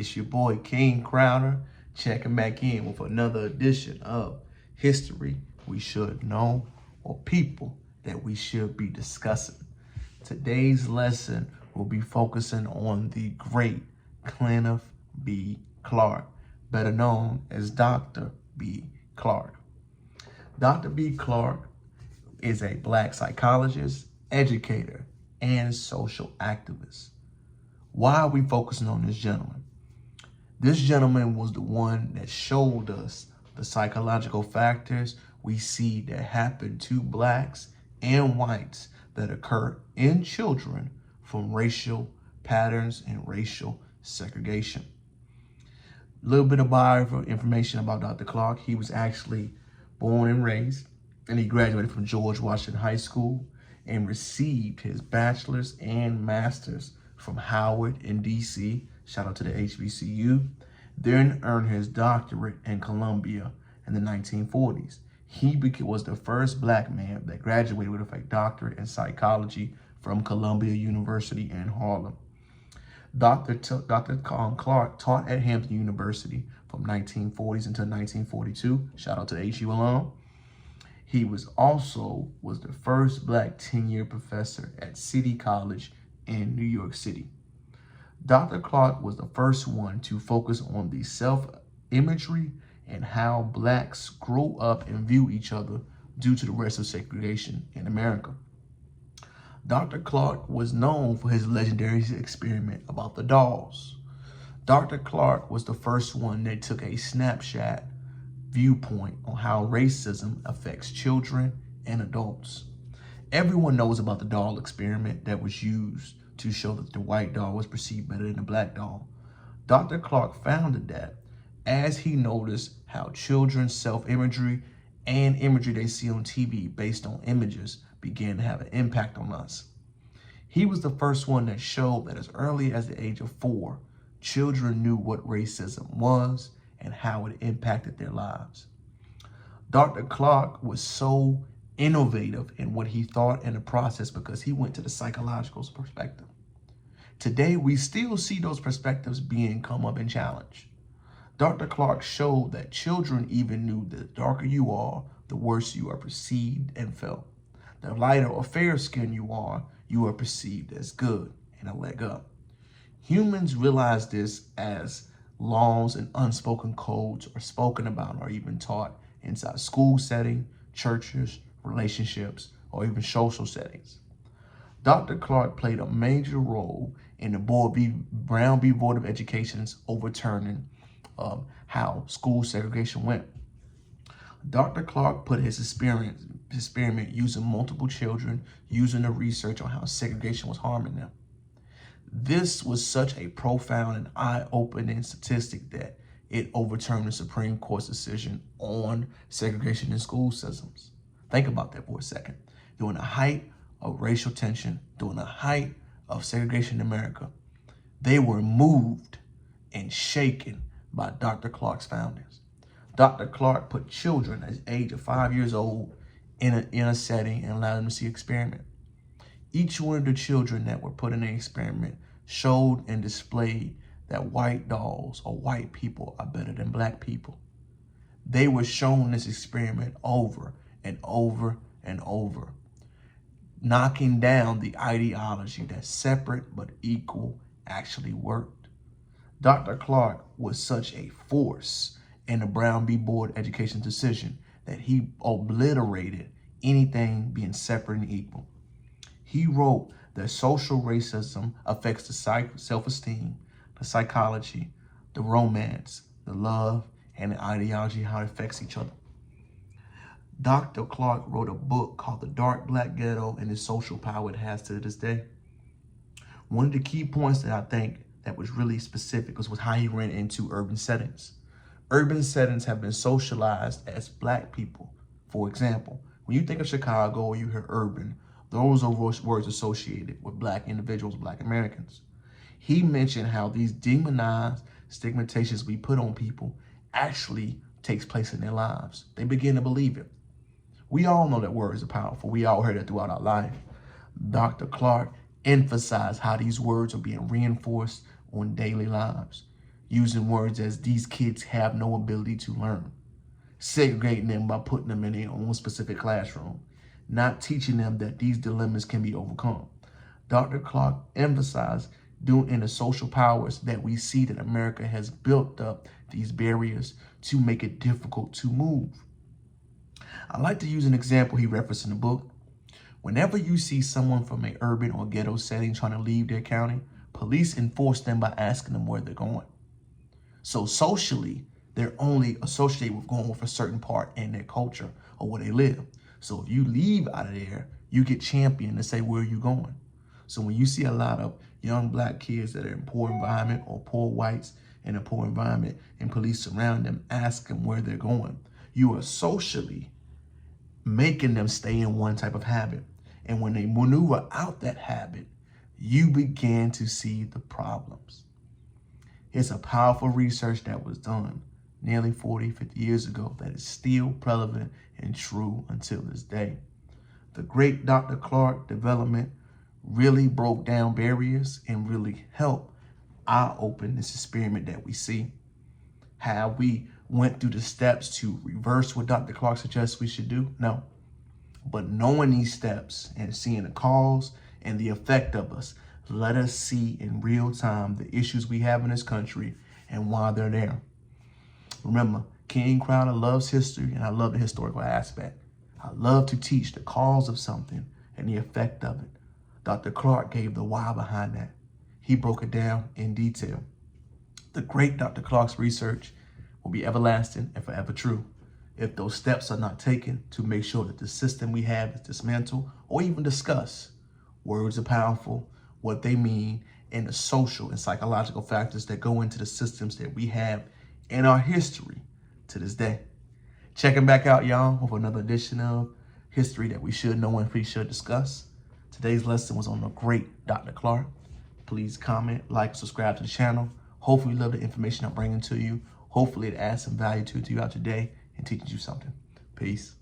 It's your boy King Crowder checking back in with another edition of History We Should Know, or People That We Should Be Discussing. Today's lesson will be focusing on the great Kenneth B. Clark, better known as Dr. B. Clark. Dr. B. Clark is a Black psychologist, educator, and social activist. Why are we focusing on this gentleman? This gentleman was the one that showed us the psychological factors we see that happen to Blacks and whites that occur in children from racial patterns and racial segregation. A little bit of biographical information about Dr. Clark. He was actually born and raised, and he graduated from George Washington High School and received his bachelor's and master's from Howard in DC, shout out to the HBCU, then earned his doctorate in Columbia in the 1940s. He was the first Black man that graduated with a doctorate in psychology from Columbia University in Harlem. Dr. Clark taught at Hampton University from 1940s until 1942, shout out to the HU alum. He was the first Black tenure professor at City College in New York City. Dr. Clark was the first one to focus on the self-imagery and how Blacks grow up and view each other due to the racial segregation in America. Dr. Clark was known for his legendary experiment about the dolls. Dr. Clark was the first one that took a snapshot viewpoint on how racism affects children and adults. Everyone knows about the doll experiment that was used to show that the white doll was perceived better than the Black doll. Dr. Clark founded that as he noticed how children's self-imagery and imagery they see on TV based on images began to have an impact on us. He was the first one that showed that as early as the age of 4, children knew what racism was and how it impacted their lives. Dr. Clark was so innovative in what he thought in the process because he went to the psychological perspective. Today, we still see those perspectives being come up and challenged. Dr. Clark showed that children even knew that the darker you are, the worse you are perceived and felt. The lighter or fair skin you are perceived as good and a leg up. Humans realize this as laws and unspoken codes are spoken about or even taught inside school setting, churches, relationships, or even social settings. Dr. Clark played a major role in the Brown v. Board of Education's overturning how school segregation went. Dr. Clark put his experiment using multiple children, using the research on how segregation was harming them. This was such a profound and eye-opening statistic that it overturned the Supreme Court's decision on segregation in school systems. Think about that for a second. During the height of racial tension, during the height of segregation in America, they were moved and shaken by Dr. Clark's foundings. Dr. Clark put children at the age of 5 years old in a setting and allowed them to see experiment. Each one of the children that were put in the experiment showed and displayed that white dolls or white people are better than Black people. They were shown this experiment over and over and over, knocking down the ideology that separate but equal actually worked. Dr. Clark was such a force in the Brown v. Board Education decision that he obliterated anything being separate and equal. He wrote that social racism affects the self-esteem, the psychology, the romance, the love, and the ideology, how it affects each other. Dr. Clark wrote a book called The Dark Black Ghetto and the social power it has to this day. One of the key points that I think that was really specific was how he ran into urban settings. Urban settings have been socialized as Black people. For example, when you think of Chicago or you hear urban, those are words associated with Black individuals, Black Americans. He mentioned how these demonized stigmatizations we put on people actually takes place in their lives. They begin to believe it. We all know that words are powerful. We all heard it throughout our life. Dr. Clark emphasized how these words are being reinforced on daily lives. using words as these kids have no ability to learn, segregating them by putting them in their own specific classroom, not teaching them that these dilemmas can be overcome. Dr. Clark emphasized due in the social powers that we see that America has built up these barriers to make it difficult to move. I like to use an example he referenced in the book. Whenever you see someone from an urban or ghetto setting trying to leave their county, police enforce them by asking them where they're going. So socially, they're only associated with going with a certain part in their culture or where they live. So if you leave out of there, you get championed to say, where are you going? So when you see a lot of young black kids that are in poor environment or poor whites in a poor environment and police surround them, ask them where they're going, you are socially making them stay in one type of habit. And when they maneuver out that habit, you begin to see the problems. It's a powerful research that was done nearly 40, 50 years ago that is still relevant and true until this day. The great Dr. Clark development really broke down barriers and really helped eye-open this experiment that we see. How we went through the steps to reverse what Dr. Clark suggests we should do? No. But knowing these steps and seeing the cause and the effect of us, let us see in real time the issues we have in this country and why they're there. Remember, King Crowder loves history, and I love the historical aspect. I love to teach the cause of something and the effect of it. Dr. Clark gave the why behind that. He broke it down in detail. The great Dr. Clark's research will be everlasting and forever true if those steps are not taken to make sure that the system we have is dismantled or even discussed. Words are powerful, what they mean, and the social and psychological factors that go into the systems that we have in our history to this day. Checking back out, y'all, with another edition of History That We Should Know and We Should Discuss. Today's lesson was on the great Dr. Clark. Please comment, like, subscribe to the channel. Hopefully you love the information I'm bringing to you. Hopefully it adds some value to you throughout your day and teaches you something. Peace.